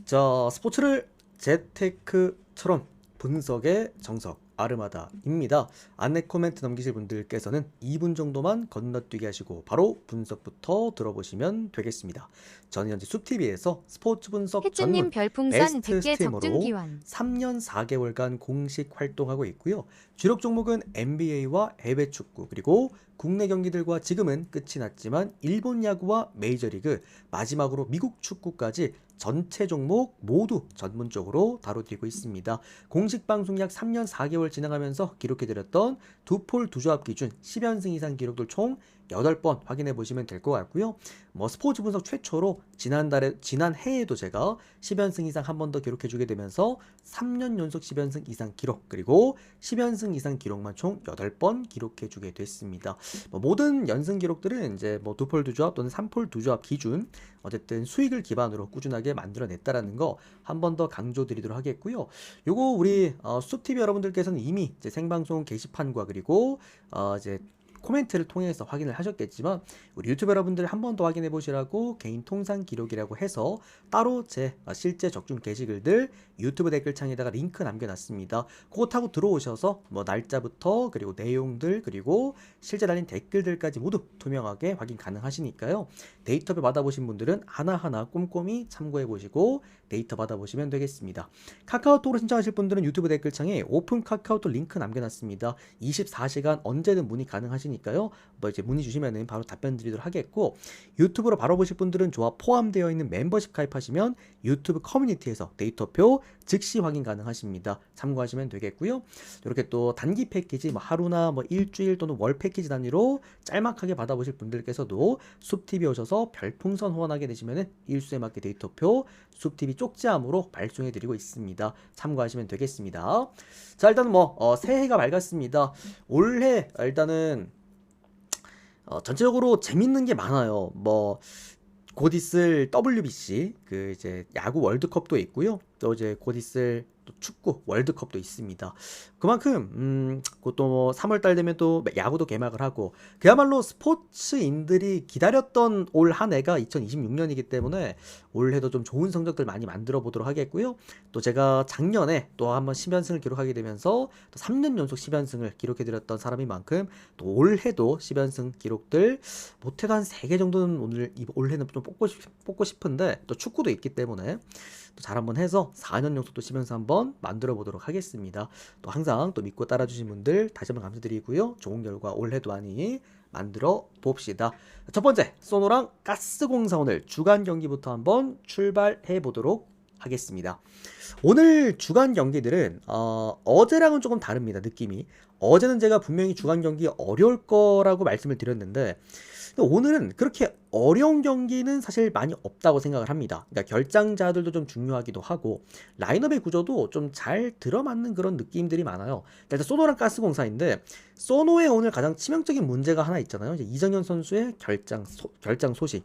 자, 스포츠를 재테크처럼 분석의 정석 아르마다입니다. 안내 코멘트 남기실 분들께서는 2분 정도만 건너뛰게 하시고 바로 분석부터 들어보시면 되겠습니다. 저는 현재 숲TV에서 스포츠 분석 혜주님 전문 별풍선 베스트 100개 스트리머로 적중기원 3년 4개월간 공식 활동하고 있고요. 주력 종목은 NBA와 해외 축구, 그리고 국내 경기들과 지금은 끝이 났지만 일본 야구와 메이저리그, 마지막으로 미국 축구까지 전체 종목 모두 전문적으로 다뤄드리고 있습니다. 공식 방송 약 3년 4개월 진행하면서 기록해드렸던 두 폴 두 조합 기준 10연승 이상 기록들 총 8번 확인해 보시면 될 것 같고요. 스포츠 분석 최초로 지난 해에도 제가 10연승 이상 한 번 더 기록해 주게 되면서 3년 연속 10연승 이상 기록, 그리고 10연승 이상 기록만 총 8번 기록해 주게 됐습니다. 모든 연승 기록들은 이제 두 폴 두 조합 또는 3폴 두 조합 기준 어쨌든 수익을 기반으로 꾸준하게 만들어냈다라는 거 한 번 더 강조드리도록 하겠고요. 요거 우리 숲TV 여러분들께서는 이미 이제 생방송 게시판과 그리고 이제 코멘트를 통해서 확인을 하셨겠지만, 우리 유튜브 여러분들 한 번 더 확인해 보시라고 개인 통산 기록이라고 해서 따로 제 실제 적중 게시글들 유튜브 댓글창에다가 링크 남겨놨습니다. 그거 타고 들어오셔서 날짜부터 그리고 내용들 그리고 실제 달린 댓글들까지 모두 투명하게 확인 가능하시니까요. 데이터를 받아보신 분들은 하나하나 꼼꼼히 참고해 보시고 데이터 받아보시면 되겠습니다. 카카오톡으로 신청하실 분들은 유튜브 댓글창에 오픈 카카오톡 링크 남겨놨습니다. 24시간 언제든 문의 가능하시니까요. 이제 문의 주시면은 바로 답변 드리도록 하겠고, 유튜브로 바로 보실 분들은 조합 포함되어 있는 멤버십 가입하시면 유튜브 커뮤니티에서 데이터표 즉시 확인 가능하십니다. 참고하시면 되겠고요. 이렇게 또 단기 패키지 하루나 일주일 또는 월 패키지 단위로 짤막하게 받아보실 분들께서도 숲TV 오셔서 별풍선 후원하게 되시면은 일수에 맞게 데이터표 숲TV 쪽지함으로 발송해 드리고 있습니다. 참고하시면 되겠습니다. 자, 일단은 새해가 밝았습니다. 올해 일단은 전체적으로 재밌는 게 많아요. 곧 있을 WBC, 그 이제 야구 월드컵도 있고요. 또 이제 곧 있을 또 축구 월드컵도 있습니다. 그만큼 그것도 3월달 되면 또 야구도 개막을 하고, 그야말로 스포츠인들이 기다렸던 올 한 해가 2026년이기 때문에 올해도 좀 좋은 성적들 많이 만들어 보도록 하겠고요. 또 제가 작년에 또 한번 10연승을 기록하게 되면서 또 3년 연속 10연승을 기록해 드렸던 사람인 만큼 또 올해도 10연승 기록들 못해도 한 3개 정도는 올해는 좀 뽑고 싶은데, 또 축구도 있기 때문에 또 잘 한번 해서 4년 연속 또 10연승 한번 만들어 보도록 하겠습니다. 또 항상 또 믿고 따라주신 분들 다시 한번 감사드리고요. 좋은 결과 올해도 많이 만들어 봅시다. 첫 번째, 소노랑 가스공사 오늘 주간 경기부터 한번 출발해 보도록 하겠습니다. 오늘 주간 경기들은 어제랑은 조금 다릅니다. 느낌이. 어제는 제가 분명히 주간 경기 어려울 거라고 말씀을 드렸는데, 오늘은 그렇게 어려운 경기는 사실 많이 없다고 생각을 합니다. 그러니까 결장자들도 좀 중요하기도 하고 라인업의 구조도 좀 잘 들어맞는 그런 느낌들이 많아요. 일단 소노랑 가스공사인데, 소노의 오늘 가장 치명적인 문제가 하나 있잖아요. 이제 이정현 선수의 결장 소식.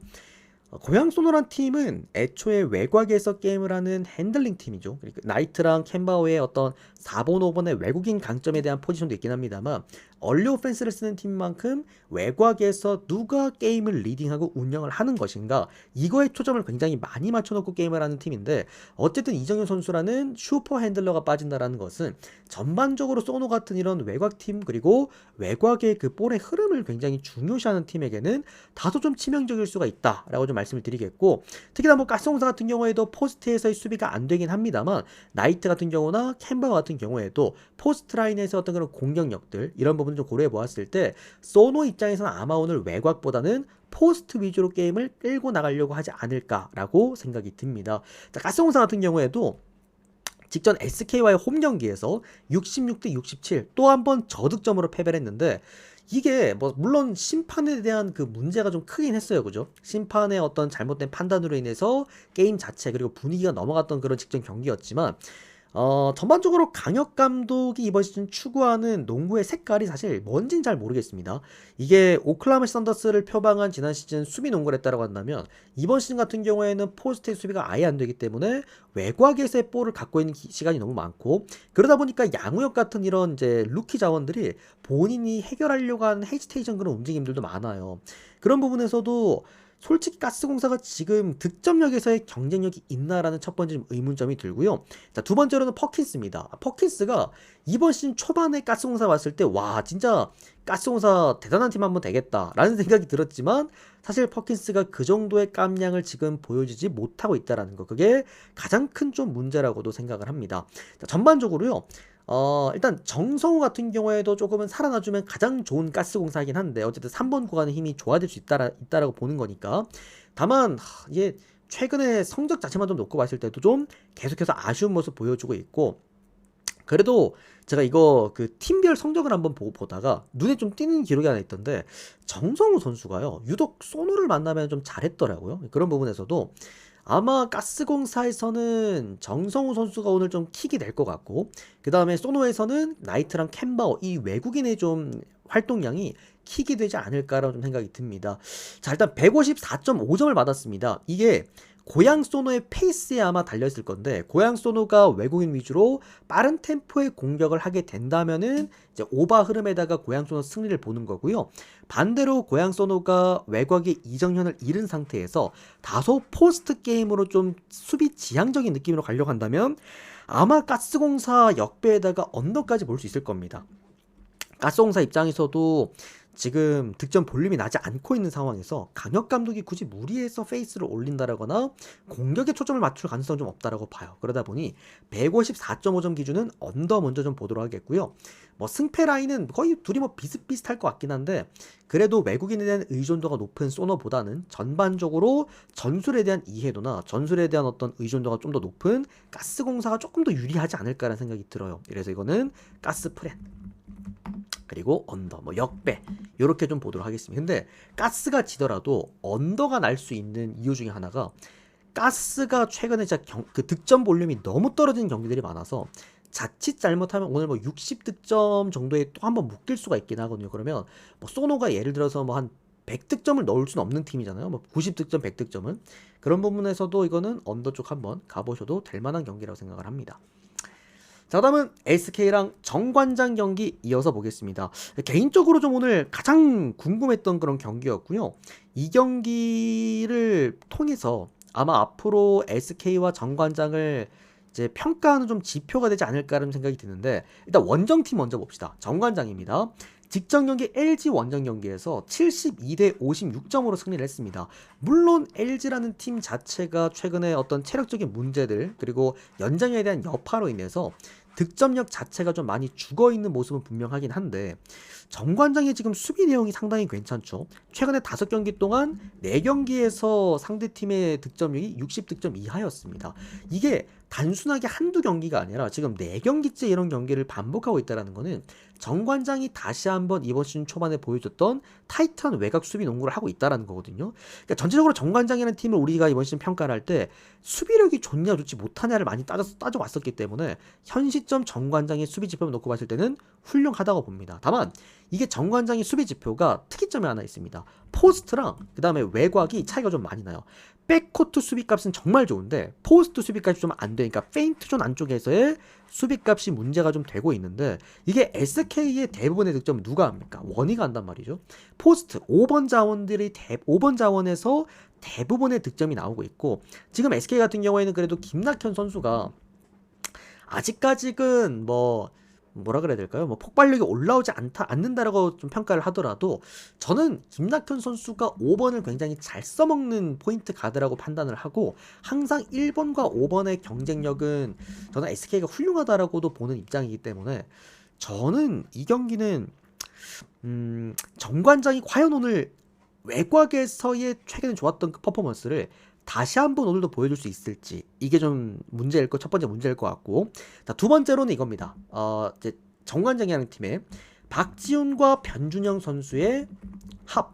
고양 소노란 팀은 애초에 외곽에서 게임을 하는 핸들링 팀이죠. 그러니까 나이트랑 캔바오의 어떤 4번, 5번의 외국인 강점에 대한 포지션도 있긴 합니다만, 얼리 오펜스를 쓰는 팀만큼 외곽에서 누가 게임을 리딩하고 운영을 하는 것인가, 이거에 초점을 굉장히 많이 맞춰놓고 게임을 하는 팀인데, 어쨌든 이정현 선수라는 슈퍼 핸들러가 빠진다라는 것은 전반적으로 소노 같은 이런 외곽팀 그리고 외곽의 그 볼의 흐름을 굉장히 중요시하는 팀에게는 다소 좀 치명적일 수가 있다라고 좀 말씀을 드리겠고, 특히나 가스공사 같은 경우에도 포스트에서의 수비가 안 되긴 합니다만, 나이트 같은 경우나 캔버 같은 경우에도 포스트 라인에서 어떤 그런 공격력들, 이런 부분 좀 고려해 보았을 때 소노 입장에서는 아마 오늘 외곽보다는 포스트 위주로 게임을 끌고 나가려고 하지 않을까라고 생각이 듭니다. 자, 가스공사 같은 경우에도 직전 SK와의 홈 경기에서 66대 67 또 한 번 저득점으로 패배를 했는데, 이게 물론 심판에 대한 그 문제가 좀 크긴 했어요. 그죠? 심판의 어떤 잘못된 판단으로 인해서 게임 자체 그리고 분위기가 넘어갔던 그런 직전 경기였지만, 전반적으로 강혁 감독이 이번 시즌 추구하는 농구의 색깔이 사실 뭔진 잘 모르겠습니다. 이게 오클라호마 썬더스를 표방한 지난 시즌 수비 농구를 했다라고 한다면, 이번 시즌 같은 경우에는 포스트의 수비가 아예 안 되기 때문에 외곽에서의 볼을 갖고 있는 시간이 너무 많고, 그러다 보니까 양우혁 같은 이런 이제 루키 자원들이 본인이 해결하려고 하는 헤지테이션 그런 움직임들도 많아요. 그런 부분에서도 솔직히 가스공사가 지금 득점력에서의 경쟁력이 있나라는 첫 번째 좀 의문점이 들고요. 자, 두 번째로는 퍼킨스입니다. 퍼킨스가 이번 시즌 초반에 가스공사 왔을 때 와 진짜 가스공사 대단한 팀 한번 되겠다라는 생각이 들었지만 사실 퍼킨스가 그 정도의 깜냥을 지금 보여주지 못하고 있다라는 거, 그게 가장 큰 좀 문제라고도 생각을 합니다. 자, 전반적으로요. 일단 정성우 같은 경우에도 조금은 살아나주면 가장 좋은 가스공사이긴 한데 어쨌든 3번 구간의 힘이 좋아질 수 있다라고 보는 거니까. 다만 이게 최근에 성적 자체만 좀 놓고 봤을 때도 좀 계속해서 아쉬운 모습 보여주고 있고, 그래도 제가 이거 그 팀별 성적을 한번 보다가 눈에 좀 띄는 기록이 하나 있던데, 정성우 선수가요 유독 소노를 만나면 좀 잘했더라고요. 그런 부분에서도 아마 가스공사에서는 정성우 선수가 오늘 좀 킥이 될 것 같고, 그 다음에 소노에서는 나이트랑 캔바오 이 외국인의 좀 활동량이 킥이 되지 않을까라는 좀 생각이 듭니다. 자, 일단 154.5점을 받았습니다. 이게 고양 소노의 페이스에 아마 달려있을 건데, 고양 소노가 외국인 위주로 빠른 템포의 공격을 하게 된다면은 이제 오바 흐름에다가 고양 소노 승리를 보는 거고요. 반대로 고양 소노가 외곽의 이정현을 잃은 상태에서 다소 포스트 게임으로 좀 수비 지향적인 느낌으로 가려고 한다면 아마 가스공사 역배에다가 언더까지 볼 수 있을 겁니다. 가스공사 입장에서도 지금 득점 볼륨이 나지 않고 있는 상황에서 강혁 감독이 굳이 무리해서 페이스를 올린다라거나 공격에 초점을 맞출 가능성은 좀 없다라고 봐요. 그러다 보니 154.5점 기준은 언더 먼저 좀 보도록 하겠고요. 뭐 승패 라인은 거의 둘이 뭐 비슷비슷할 것 같긴 한데, 그래도 외국인에 대한 의존도가 높은 소너보다는 전반적으로 전술에 대한 이해도나 전술에 대한 어떤 의존도가 좀 더 높은 가스공사가 조금 더 유리하지 않을까라는 생각이 들어요. 그래서 이거는 가스 프렌 그리고 언더, 뭐 역배 이렇게 좀 보도록 하겠습니다. 근데 가스가 지더라도 언더가 날 수 있는 이유 중에 하나가, 가스가 최근에 진짜 그 득점 볼륨이 너무 떨어진 경기들이 많아서 자칫 잘못하면 오늘 뭐 60득점 정도에 또 한번 묶일 수가 있긴 하거든요. 그러면 뭐 소노가 예를 들어서 뭐 한 100득점을 넣을 수는 없는 팀이잖아요. 뭐 90득점, 100득점은. 그런 부분에서도 이거는 언더 쪽 한번 가보셔도 될 만한 경기라고 생각을 합니다. 자, 다음은 SK랑 정관장 경기 이어서 보겠습니다. 개인적으로 좀 오늘 가장 궁금했던 그런 경기였고요. 이 경기를 통해서 아마 앞으로 SK와 정관장을 이제 평가하는 좀 지표가 되지 않을까라는 생각이 드는데, 일단 원정팀 먼저 봅시다. 정관장입니다. 직전 경기 LG 원정 경기에서 72대 56점으로 승리를 했습니다. 물론 LG라는 팀 자체가 최근에 어떤 체력적인 문제들 그리고 연장에 대한 여파로 인해서 득점력 자체가 좀 많이 죽어있는 모습은 분명하긴 한데, 정관장의 지금 수비 내용이 상당히 괜찮죠. 최근에 5경기 동안 4경기에서 상대팀의 득점력이 60득점 이하였습니다. 이게 단순하게 한두 경기가 아니라 지금 4경기째 이런 경기를 반복하고 있다는 거는 정관장이 다시 한번 이번 시즌 초반에 보여줬던 타이트한 외곽 수비 농구를 하고 있다는 거거든요. 그러니까 전체적으로 정관장이라는 팀을 우리가 이번 시즌 평가를 할 때 수비력이 좋냐 좋지 못하냐를 많이 따져왔었기 때문에 현 시점 정관장의 수비 지표를 놓고 봤을 때는 훌륭하다고 봅니다. 다만 이게 정관장의 수비 지표가 특이점이 하나 있습니다. 포스트랑 그 다음에 외곽이 차이가 좀 많이 나요. 백코트 수비값은 정말 좋은데 포스트 수비값이 좀 안 되니까 페인트 존 안쪽에서의 수비값이 문제가 좀 되고 있는데, 이게 SK의 대부분의 득점은 누가 합니까? 원희가 한단 말이죠. 포스트 5번 자원들이 5번 자원에서 대부분의 득점이 나오고 있고, 지금 SK 같은 경우에는 그래도 김낙현 선수가 아직까지는 뭐라 그래야 될까요? 뭐 폭발력이 올라오지 않는다라고 좀 평가를 하더라도 저는 김낙현 선수가 5번을 굉장히 잘 써먹는 포인트 가드라고 판단을 하고, 항상 1번과 5번의 경쟁력은 저는 SK가 훌륭하다라고도 보는 입장이기 때문에 저는 이 경기는 정관장이 과연 오늘 외곽에서의 최근에 좋았던 그 퍼포먼스를 다시 한번 오늘도 보여줄 수 있을지, 이게 좀 첫 번째 문제일 것 같고, 자, 두 번째로는 이겁니다. 이제 정관장이라는 팀의 박지훈과 변준영 선수의 합.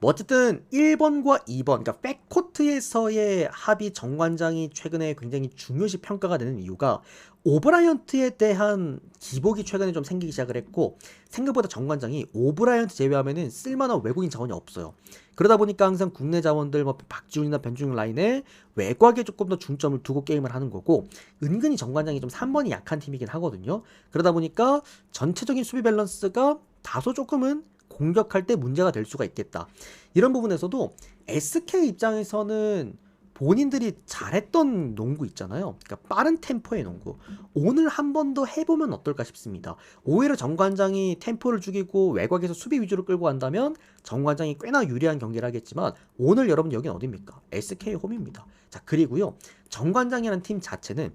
뭐 어쨌든 1번과 2번, 그러니까 백코트에서의 합이 정관장이 최근에 굉장히 중요시 평가가 되는 이유가, 오브라이언트에 대한 기복이 최근에 좀 생기기 시작을 했고, 생각보다 정관장이 오브라이언트 제외하면은 쓸만한 외국인 자원이 없어요. 그러다 보니까 항상 국내 자원들 뭐 박지훈이나 변준영 라인에 외곽에 조금 더 중점을 두고 게임을 하는 거고, 은근히 정관장이 좀 3번이 약한 팀이긴 하거든요. 그러다 보니까 전체적인 수비 밸런스가 다소 조금은 공격할 때 문제가 될 수가 있겠다. 이런 부분에서도 SK 입장에서는 본인들이 잘했던 농구 있잖아요. 그러니까 빠른 템포의 농구. 오늘 한 번 더 해보면 어떨까 싶습니다. 오히려 정관장이 템포를 죽이고 외곽에서 수비 위주로 끌고 간다면 정관장이 꽤나 유리한 경기를 하겠지만 오늘 여러분 여긴 어딥니까? SK 홈입니다. 자, 그리고요. 정관장이라는 팀 자체는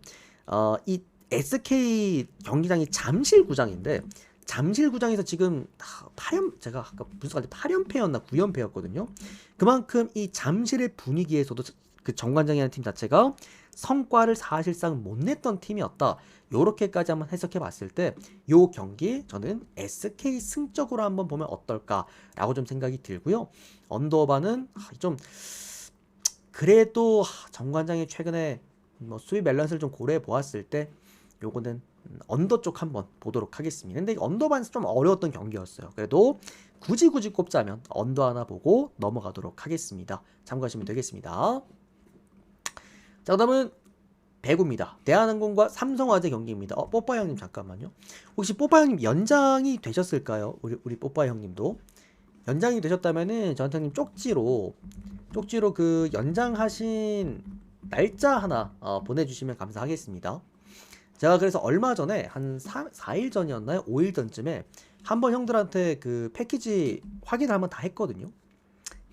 이 SK 경기장이 잠실구장인데 잠실구장에서 지금 8연 제가 아까 분석할 때 8연패였나 9연패였거든요. 그만큼 이 잠실의 분위기에서도 그 정관장이라는 팀 자체가 성과를 사실상 못 냈던 팀이었다. 요렇게까지 한번 해석해 봤을 때 요 경기 저는 SK 승적으로 한번 보면 어떨까라고 좀 생각이 들고요. 언더바는 좀 그래도 정관장이 최근에 뭐 수비 밸런스를 좀 고려해 보았을 때 요거는 언더 쪽 한번 보도록 하겠습니다. 근데 언더반에서 좀 어려웠던 경기였어요. 그래도 굳이 꼽자면 언더 하나 보고 넘어가도록 하겠습니다. 참고하시면 되겠습니다. 자, 그다음은 배구입니다. 대한항공과 삼성화재 경기입니다. 뽀빠 형님 잠깐만요. 혹시 뽀빠 형님 연장이 되셨을까요? 우리 뽀빠 형님도 연장이 되셨다면은 저한테 형님 쪽지로 그 연장하신 날짜 하나 보내주시면 감사하겠습니다. 제가 그래서 얼마 전에 한 4일 전이었나요? 5일 전쯤에 한번 형들한테 그 패키지 확인을 한번 다 했거든요.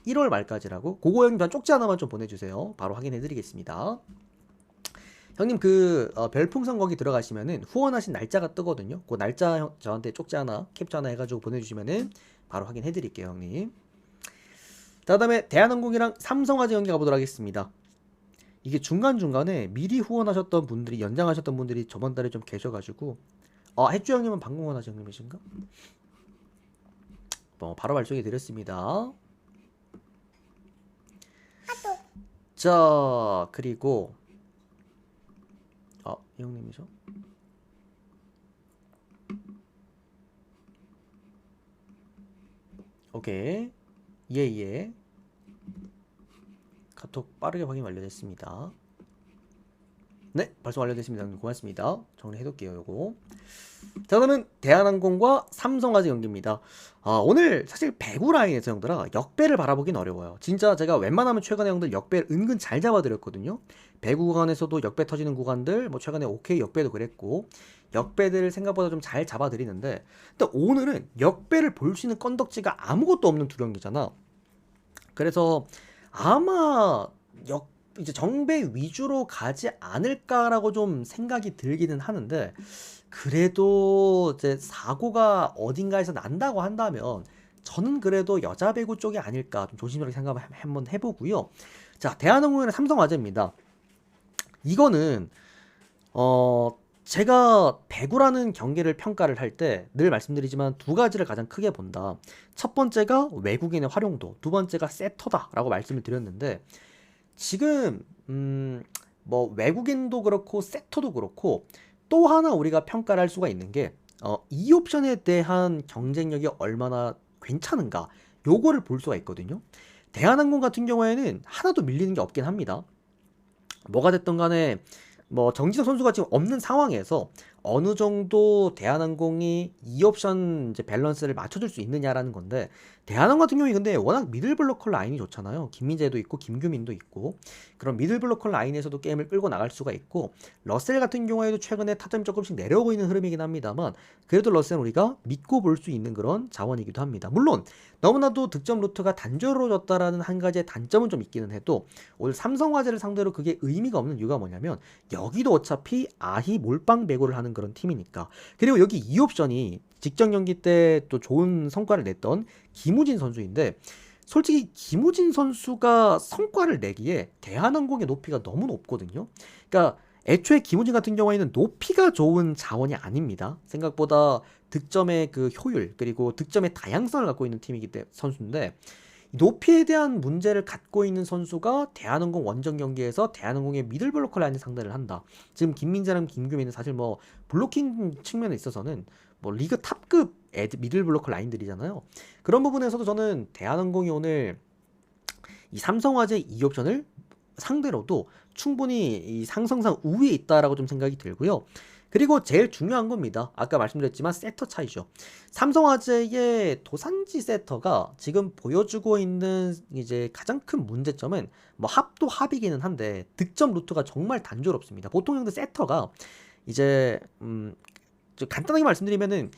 1월 말까지라고. 그거 형님 쪽지 하나만 좀 보내주세요. 바로 확인해드리겠습니다. 형님 그 별풍선 거기 들어가시면은 후원하신 날짜가 뜨거든요. 그 날짜 저한테 쪽지 하나 캡처 하나 해가지고 보내주시면은 바로 확인해드릴게요, 형님. 자, 그다음에 대한항공이랑 삼성화재 경기 가보도록 하겠습니다. 이게 중간중간에 미리 후원하셨던 분들이 연장하셨던 분들이 저번 달에 좀 계셔가지고 햇주 형님은 방금 후원하신 형님이신가? 바로 발송해 드렸습니다. 자, 그리고 이 형님이죠? 오케이. 예. 카톡 빠르게 확인 완료됐습니다. 네, 발송 완료됐습니다. 고맙습니다. 정리해둘게요, 요거. 자, 그러면 대한항공과 삼성화재 경기입니다. 오늘 사실 배구 라인에서 형들아 역배를 바라보긴 어려워요. 진짜 제가 웬만하면 최근에 형들 역배를 은근 잘 잡아드렸거든요. 배구 구간에서도 역배 터지는 구간들, 뭐 최근에 OK 역배도 그랬고 역배들 생각보다 좀 잘 잡아드리는데, 근데 오늘은 역배를 볼 수 있는 건덕지가 아무것도 없는 두 경기잖아. 그래서 아마 이제 정배 위주로 가지 않을까라고 좀 생각이 들기는 하는데, 그래도 이제 사고가 어딘가에서 난다고 한다면 저는 그래도 여자 배구 쪽이 아닐까 좀 조심스럽게 생각을 한번 해보고요. 자, 대한항공이랑 삼성화재입니다. 이거는 제가 배구라는 경기를 평가를 할 때 늘 말씀드리지만 두 가지를 가장 크게 본다. 첫 번째가 외국인의 활용도, 두 번째가 세터다라고 말씀을 드렸는데, 지금 뭐 외국인도 그렇고 세터도 그렇고 또 하나 우리가 평가를 할 수가 있는 게 이 옵션에 대한 경쟁력이 얼마나 괜찮은가, 요거를 볼 수가 있거든요. 대한항공 같은 경우에는 하나도 밀리는 게 없긴 합니다. 뭐가 됐든 간에 뭐 정지석 선수가 지금 없는 상황에서 어느 정도 대한항공이 이 옵션 이제 밸런스를 맞춰줄 수 있느냐라는 건데, 대한항공 같은 경우에 근데 워낙 미들블로커 라인이 좋잖아요. 김민재도 있고 김규민도 있고, 그런 미들블로커 라인에서도 게임을 끌고 나갈 수가 있고, 러셀 같은 경우에도 최근에 타점이 조금씩 내려오고 있는 흐름이긴 합니다만 그래도 러셀은 우리가 믿고 볼 수 있는 그런 자원이기도 합니다. 물론 너무나도 득점 루트가 단조로워졌다라는 한 가지의 단점은 좀 있기는 해도 오늘 삼성화재를 상대로 그게 의미가 없는 이유가 뭐냐면 여기도 어차피 아히 몰빵 배구를 하는 그런 팀이니까. 그리고 여기 이 옵션이 직전 경기 때 또 좋은 성과를 냈던 김우진 선수인데, 솔직히 김우진 선수가 성과를 내기에 대한항공의 높이가 너무 높거든요. 그러니까 애초에 김우진 같은 경우에는 높이가 좋은 자원이 아닙니다. 생각보다 득점의 그 효율 그리고 득점의 다양성을 갖고 있는 팀이기 때문에 선수인데, 높이에 대한 문제를 갖고 있는 선수가 대한항공 원정 경기에서 대한항공의 미들블로커 라인을 상대를 한다. 지금 김민재랑 김규민은 사실 뭐 블로킹 측면에 있어서는 뭐 리그 탑급 미들블로커 라인들이잖아요. 그런 부분에서도 저는 대한항공이 오늘 이 삼성화재 2옵션을 상대로도 충분히 이 상성상 우위에 있다라고 좀 생각이 들고요. 그리고 제일 중요한 겁니다. 아까 말씀드렸지만 세터 차이죠. 삼성화재의 도산지 세터가 지금 보여주고 있는 이제 가장 큰 문제점은 뭐 합도 합이기는 한데 득점 루트가 정말 단조롭습니다. 보통 형들 세터가 이제 좀 간단하게 말씀드리면은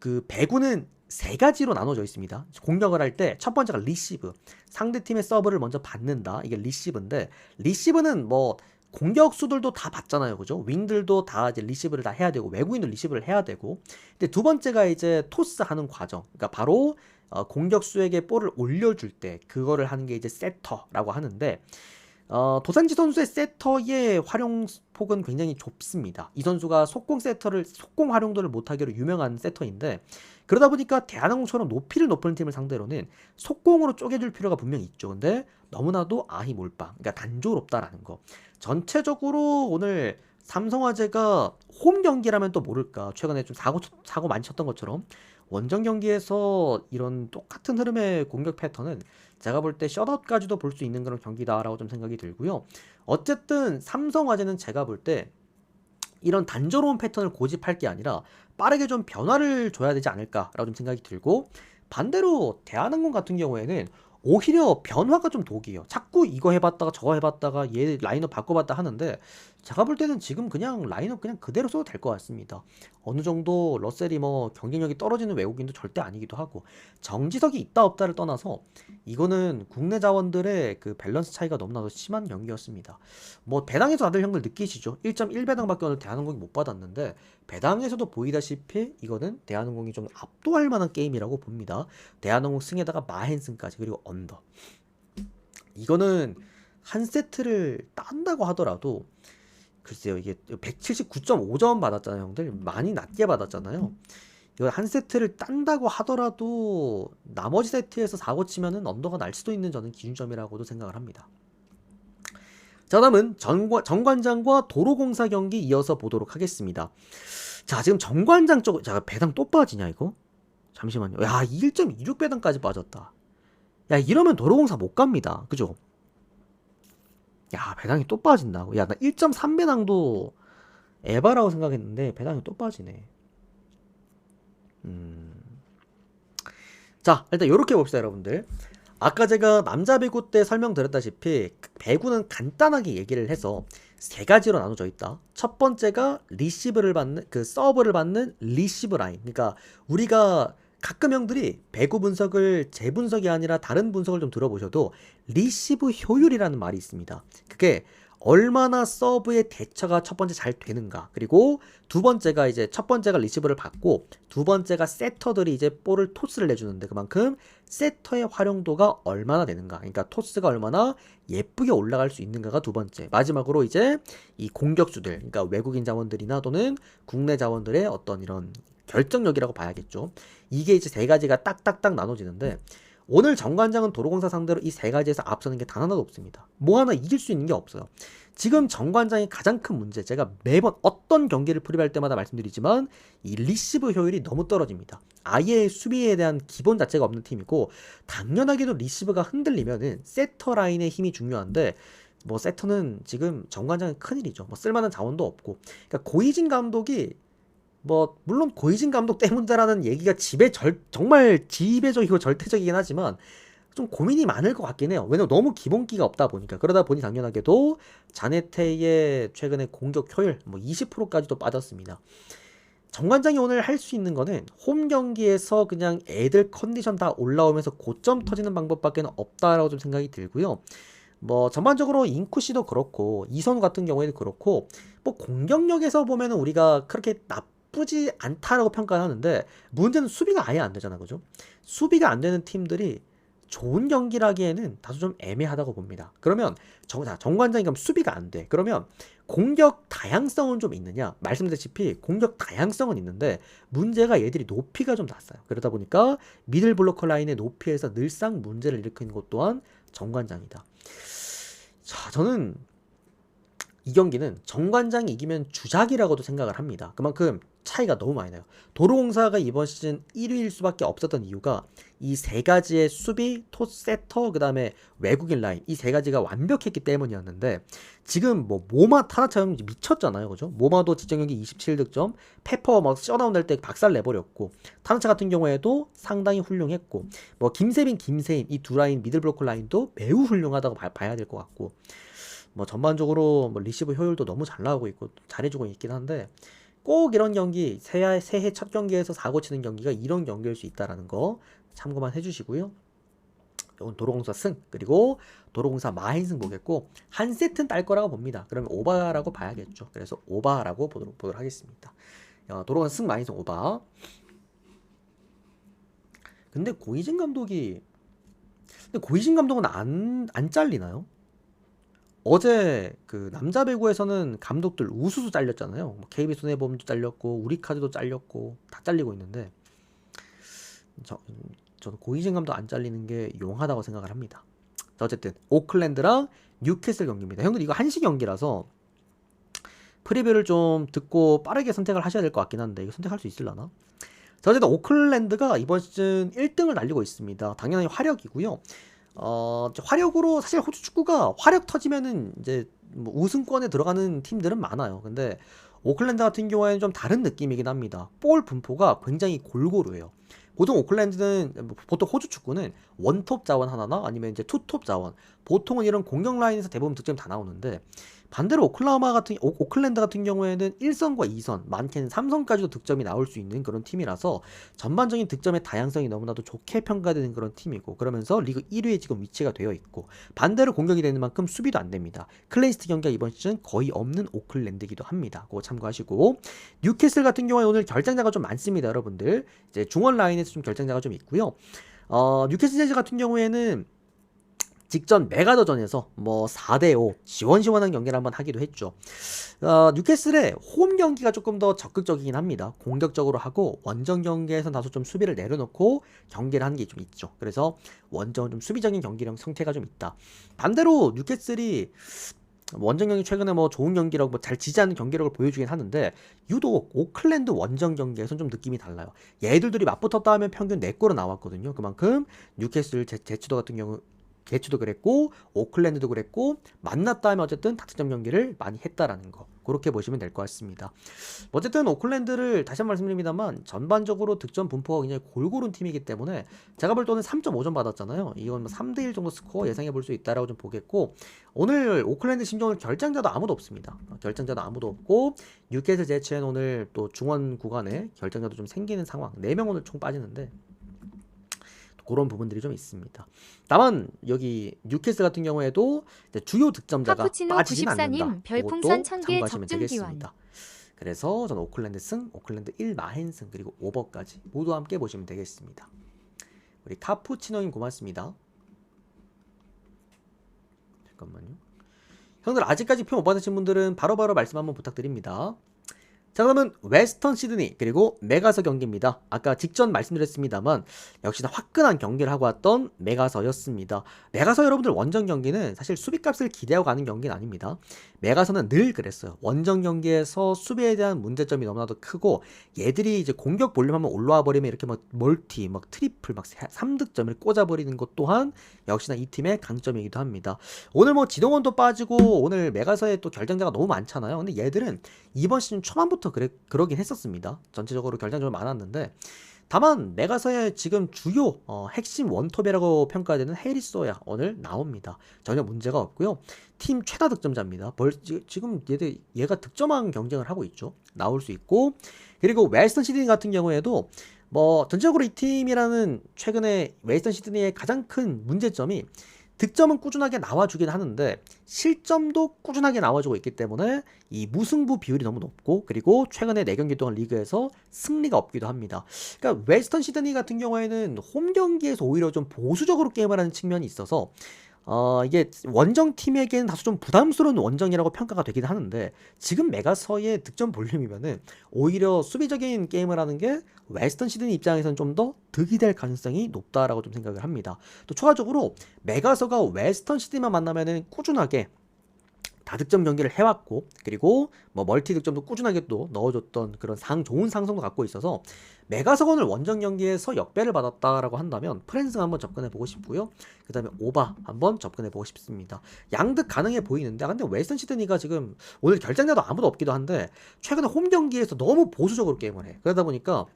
그 배구는 세 가지로 나눠져 있습니다. 공격을 할 때 첫 번째가 리시브. 상대팀의 서브를 먼저 받는다. 이게 리시브인데 리시브는 뭐 공격수들도 다 받잖아요. 그죠? 윙들도 다 이제 리시브를 다 해야 되고 외국인도 리시브를 해야 되고. 근데 두 번째가 이제 토스하는 과정. 그러니까 바로 공격수에게 볼을 올려줄 때 그거를 하는 게 이제 세터라고 하는데 도산지 선수의 세터의 활용폭은 굉장히 좁습니다. 이 선수가 속공 활용도를 못하기로 유명한 세터인데 그러다 보니까 대한항공처럼 높이를 높이는 팀을 상대로는 속공으로 쪼개줄 필요가 분명히 있죠. 근데 너무나도 아히 몰빵, 그러니까 단조롭다라는 거. 전체적으로 오늘 삼성화재가 홈 경기라면 또 모를까 최근에 좀 사고 많이 쳤던 것처럼 원정 경기에서 이런 똑같은 흐름의 공격 패턴은 제가 볼 때 셧아웃까지도 볼 수 있는 그런 경기다라고 좀 생각이 들고요. 어쨌든 삼성화재는 제가 볼 때 이런 단조로운 패턴을 고집할 게 아니라 빠르게 좀 변화를 줘야 되지 않을까라고 좀 생각이 들고 반대로 대한항공 같은 경우에는 오히려 변화가 좀 독이에요. 자꾸 이거 해봤다가 저거 해봤다가 얘 라인업 바꿔봤다 하는데 제가 볼 때는 지금 그냥 라인업 그냥 그대로 써도 될 것 같습니다. 어느 정도 러셀이 뭐 경쟁력이 떨어지는 외국인도 절대 아니기도 하고 정지석이 있다 없다를 떠나서 이거는 국내 자원들의 그 밸런스 차이가 너무나도 심한 경기였습니다. 뭐 배당에서 다들 형들 느끼시죠? 1.1배당밖에 오늘 대한항공이 못 받았는데 배당에서도 보이다시피 이거는 대한항공이 좀 압도할 만한 게임이라고 봅니다. 대한항공 승에다가 마헨승까지 그리고 언더. 이거는 한 세트를 딴다고 하더라도 글쎄요 이게 179.5점 받았잖아요 형들. 많이 낮게 받았잖아요. 이거 한 세트를 딴다고 하더라도 나머지 세트에서 사고 치면은 언더가 날 수도 있는 저는 기준점이라고도 생각을 합니다. 자 다음은 정관장과 도로공사 경기 이어서 보도록 하겠습니다. 자 지금 정관장 쪽 자 배당 또 빠지냐 이거? 잠시만요. 야 1.26배당까지 빠졌다. 야 이러면 도로공사 못 갑니다. 그죠? 야 배당이 또 빠진다고. 야 나 1.3배당도 에바라고 생각했는데 배당이 또 빠지네. 자 일단 요렇게 봅시다 여러분들. 아까 제가 남자 배구 때 설명드렸다시피 배구는 간단하게 얘기를 해서 세 가지로 나눠져 있다. 첫 번째가 리시브를 받는 그 서브를 받는 리시브 라인. 그러니까 우리가 가끔 형들이 배구 분석을 제 분석이 아니라 다른 분석을 좀 들어보셔도 리시브 효율이라는 말이 있습니다. 그게 얼마나 서브의 대처가 첫 번째 잘 되는가. 그리고 두 번째가 이제 첫 번째가 리시브를 받고 두 번째가 세터들이 이제 볼을 토스를 내주는데 그만큼 세터의 활용도가 얼마나 되는가. 그러니까 토스가 얼마나 예쁘게 올라갈 수 있는가가 두 번째. 마지막으로 이제 이 공격수들, 그러니까 외국인 자원들이나 또는 국내 자원들의 어떤 이런 결정력이라고 봐야겠죠. 이게 이제 세 가지가 딱딱딱 나눠지는데 오늘 정관장은 도로공사 상대로 이 세 가지에서 앞서는 게 단 하나도 없습니다. 뭐 하나 이길 수 있는 게 없어요. 지금 정관장의 가장 큰 문제, 제가 매번 어떤 경기를 프리뷰할 때마다 말씀드리지만 이 리시브 효율이 너무 떨어집니다. 아예 수비에 대한 기본 자체가 없는 팀이고 당연하게도 리시브가 흔들리면은 세터 라인의 힘이 중요한데 뭐 세터는 지금 정관장은 큰일이죠. 뭐 쓸만한 자원도 없고. 그러니까 고이진 감독이 뭐 물론 고이진 감독 때문이라는 얘기가 정말 지배적이고 절대적이긴 하지만 좀 고민이 많을 것 같긴 해요. 왜냐면 너무 기본기가 없다 보니까. 그러다 보니 당연하게도 자네테의 최근에 공격 효율 뭐 20%까지도 빠졌습니다. 정관장이 오늘 할 수 있는 거는 홈 경기에서 그냥 애들 컨디션 다 올라오면서 고점 터지는 방법밖에 없다라고 좀 생각이 들고요. 뭐 전반적으로 인쿠시도 그렇고 이선우 같은 경우에는 그렇고 뭐 공격력에서 보면은 우리가 그렇게 나쁘지 않다라고 평가하는데 문제는 수비가 아예 안 되잖아. 그죠? 수비가 안 되는 팀들이 좋은 경기라기에는 다소 좀 애매하다고 봅니다. 그러면 정관장이 그럼 수비가 안 돼. 그러면 공격 다양성은 좀 있느냐? 말씀드렸다시피 공격 다양성은 있는데 문제가 얘들이 높이가 좀 낮아요. 그러다 보니까 미들 블로커 라인의 높이에서 늘상 문제를 일으키는 것 또한 정관장이다. 자, 저는 이 경기는 정관장이 이기면 주작이라고도 생각을 합니다. 그만큼 차이가 너무 많이 나요. 도로공사가 이번 시즌 1위일 수밖에 없었던 이유가 이 세 가지의 수비, 톱세터, 그 다음에 외국인 라인 이 세 가지가 완벽했기 때문이었는데 지금 뭐 모마 타나처럼 미쳤잖아요, 그죠? 모마도 직전 경기 27득점, 페퍼 막 셧다운 될 때 박살 내버렸고 타나차 같은 경우에도 상당히 훌륭했고 뭐 김세빈, 김세임 이 두 라인 미들 브로커 라인도 매우 훌륭하다고 봐야 될 것 같고 뭐 전반적으로 뭐 리시브 효율도 너무 잘 나오고 있고 잘해주고 있긴 한데 꼭 이런 경기 새해 첫 경기에서 사고 치는 경기가 이런 경기일 수 있다라는 거 참고만 해주시고요. 이건 도로공사 승 그리고 도로공사 마행승 보겠고 한 세트는 딸 거라고 봅니다. 그러면 오바라고 봐야겠죠. 그래서 오바라고 보도록 하겠습니다. 도로공사 승 마행승 오바. 근데 고이진 감독은 안 잘리나요? 어제 그 남자 배구에서는 감독들 우수수 잘렸잖아요. 뭐 KB손해보험도 잘렸고 우리카드도 잘렸고 다 잘리고 있는데 저는 고이진 감독 안 잘리는 게 용하다고 생각을 합니다. 자, 어쨌든 오클랜드랑 뉴캐슬 경기입니다. 형들 이거 한시 경기라서 프리뷰를 좀 듣고 빠르게 선택을 하셔야 될 것 같긴 한데 이거 선택할 수 있을라나? 자, 어쨌든 오클랜드가 이번 시즌 1등을 날리고 있습니다. 당연히 화력이고요. 화력으로 사실 호주 축구가 화력 터지면은 이제 뭐 우승권에 들어가는 팀들은 많아요. 근데 오클랜드 같은 경우에는 좀 다른 느낌이긴 합니다. 볼 분포가 굉장히 골고루 해요. 보통 오클랜드는 보통 호주 축구는 원톱 자원 하나나 아니면 이제 투톱 자원 보통은 이런 공격 라인에서 대부분 득점이 다 나오는데 반대로 오클랜드 같은 경우에는 1선과 2선, 많게는 3선까지도 득점이 나올 수 있는 그런 팀이라서 전반적인 득점의 다양성이 너무나도 좋게 평가되는 그런 팀이고 그러면서 리그 1위에 지금 위치가 되어 있고 반대로 공격이 되는 만큼 수비도 안 됩니다. 클레이스트 경기가 이번 시즌 거의 없는 오클랜드이기도 합니다. 그거 참고하시고 뉴캐슬 같은 경우에 오늘 결장자가 좀 많습니다. 여러분들 이제 중원 라인에서 좀 결장자가 좀 있고요. 뉴캐슬 제즈 같은 경우에는 직전 메가더전에서 뭐 4대5 시원시원한 경기를 한번 하기도 했죠. 뉴캐슬의 홈 경기가 조금 더 적극적이긴 합니다. 공격적으로 하고 원정 경기에선 다소 좀 수비를 내려놓고 경기를 하는 게 좀 있죠. 그래서 원정은 좀 수비적인 경기력 상태가 좀 있다. 반대로 뉴캐슬이 원정 경기 최근에 뭐 좋은 경기력 뭐 잘 지지 않는 경기력을 보여주긴 하는데 유독 오클랜드 원정 경기에선 좀 느낌이 달라요. 얘들들이 맞붙었다 하면 평균 4골은 나왔거든요. 그만큼 뉴캐슬 제치도 같은 경우 개츠도 그랬고 오클랜드도 그랬고 만났다 하면 어쨌든 다득점 경기를 많이 했다라는 거 그렇게 보시면 될 것 같습니다. 어쨌든 오클랜드를 다시 한번 말씀드립니다만 전반적으로 득점 분포가 굉장히 골고루 팀이기 때문에 제가 볼 때는 3.5점 받았잖아요. 이건 뭐 3대1 정도 스코어 예상해 볼 수 있다라고 좀 보겠고 오늘 오클랜드 심정은 결장자도 아무도 없습니다. 결장자도 아무도 없고 뉴캐슬 제치엔 오늘 또 중원 구간에 결장자도 좀 생기는 상황 4명 오늘 총 빠지는데 그런 부분들이 좀 있습니다. 다만 여기 뉴캐슬 같은 경우에도 주요 득점자가 빠지진 않는다. 별풍선 그것도 1000개 참고하시면 되겠습니다. 그래서 저는 오클랜드 승, 오클랜드 1 마행승 그리고 오버까지 모두 함께 보시면 되겠습니다. 우리 카푸치노님 고맙습니다. 잠깐만요. 형들 아직까지 표 못 받으신 분들은 바로바로 말씀 한번 부탁드립니다. 자, 그러면 웨스턴 시드니 그리고 메가서 경기입니다. 아까 직전 말씀드렸습니다만 역시나 화끈한 경기를 하고 왔던 메가서였습니다. 메가서 여러분들 원정 경기는 사실 수비값을 기대하고 가는 경기는 아닙니다. 메가서는 늘 그랬어요. 원정 경기에서 수비에 대한 문제점이 너무나도 크고 얘들이 이제 공격 볼륨 한번 올라와 버리면 이렇게 막 멀티, 막 트리플, 막 3득점을 꽂아버리는 것 또한 역시나 이 팀의 강점이기도 합니다. 오늘 뭐 지동원도 빠지고 오늘 메가서에 또 결정자가 너무 많잖아요. 근데 얘들은 이번 시즌 초반부터 그러긴 했었습니다. 전체적으로 결정적으로 많았는데 다만 메가서의 지금 주요 핵심 원톱이라고 평가되는 해리소야 오늘 나옵니다. 전혀 문제가 없고요. 팀 최다 득점자입니다. 지금 얘가 득점왕 경쟁을 하고 있죠. 나올 수 있고 그리고 웨스턴 시드니 같은 경우에도 뭐 전체적으로 이 팀이라는 최근에 웨스턴 시드니의 가장 큰 문제점이 득점은 꾸준하게 나와주긴 하는데 실점도 꾸준하게 나와주고 있기 때문에 이 무승부 비율이 너무 높고 그리고 최근에 4경기 동안 리그에서 승리가 없기도 합니다. 그러니까 웨스턴 시드니 같은 경우에는 홈 경기에서 오히려 좀 보수적으로 게임을 하는 측면이 있어서 이게 원정팀에게는 다소 좀 부담스러운 원정이라고 평가가 되긴 하는데 지금 메가서의 득점 볼륨이면은 오히려 수비적인 게임을 하는 게 웨스턴 시드니 입장에서는 좀 더 득이 될 가능성이 높다라고 좀 생각을 합니다. 또 추가적으로 메가서가 웨스턴 시드니만 만나면은 꾸준하게 다득점 경기를 해왔고, 그리고 뭐 멀티 득점도 꾸준하게 또 넣어줬던 그런 좋은 상성도 갖고 있어서 메가석원을 원정 경기에서 역배를 받았다라고 한다면 프랜승 한번 접근해보고 싶고요. 그 다음에 오바 한번 접근해보고 싶습니다. 양득 가능해 보이는데, 근데 웨스턴 시드니가 지금 오늘 결장자도 아무도 없기도 한데 최근에 홈 경기에서 너무 보수적으로 게임을 해. 그러다 보니까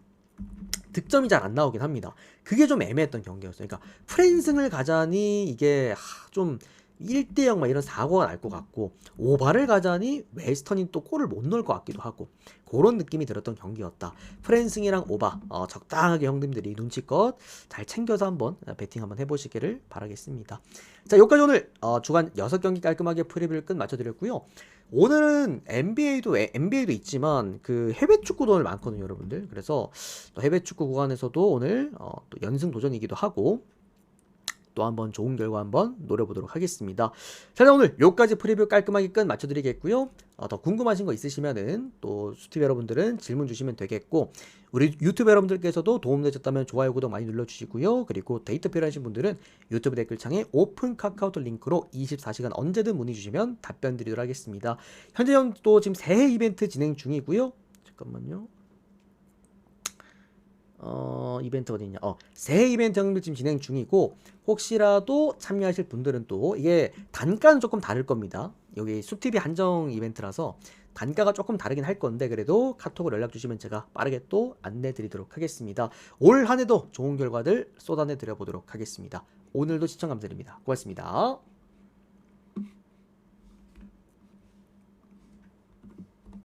득점이 잘 안 나오긴 합니다. 그게 좀 애매했던 경기였어요. 그러니까 프랜승을 가자니 이게 좀 1대0 막 이런 사고가 날 것 같고, 오바를 가자니 웨스턴이 또 골을 못 넣을 것 같기도 하고, 그런 느낌이 들었던 경기였다. 프랜승이랑 오바 적당하게 형님들이 눈치껏 잘 챙겨서 한번 배팅 한번 해보시기를 바라겠습니다. 자, 여기까지 오늘 주간 6경기 깔끔하게 프리뷰를 끝 맞춰드렸고요. 오늘은 NBA도 있지만 그 해외 축구도 오늘 많거든요, 여러분들. 그래서 또 해외 축구 구간에서도 오늘 또 연승 도전이기도 하고, 또 한번 좋은 결과 한번 노려보도록 하겠습니다. 자, 오늘 여기까지 프리뷰 깔끔하게 끝 맞춰드리겠고요. 더 궁금하신 거 있으시면은 또 수티비 여러분들은 질문 주시면 되겠고, 우리 유튜브 여러분들께서도 도움되셨다면 좋아요, 구독 많이 눌러주시고요. 그리고 데이터 필요하신 분들은 유튜브 댓글창에 오픈 카카오톡 링크로 24시간 언제든 문의 주시면 답변 드리도록 하겠습니다. 현재 또 지금 새해 이벤트 진행 중이고요. 잠깐만요. 이벤트 어디냐? 새해 이벤트 형들 지금 진행 중이고, 혹시라도 참여하실 분들은 또 이게 단가는 조금 다를 겁니다. 여기 수TV 한정 이벤트라서 단가가 조금 다르긴 할 건데, 그래도 카톡으로 연락 주시면 제가 빠르게 또 안내 드리도록 하겠습니다. 올 한 해도 좋은 결과들 쏟아내 드려 보도록 하겠습니다. 오늘도 시청 감사드립니다. 고맙습니다.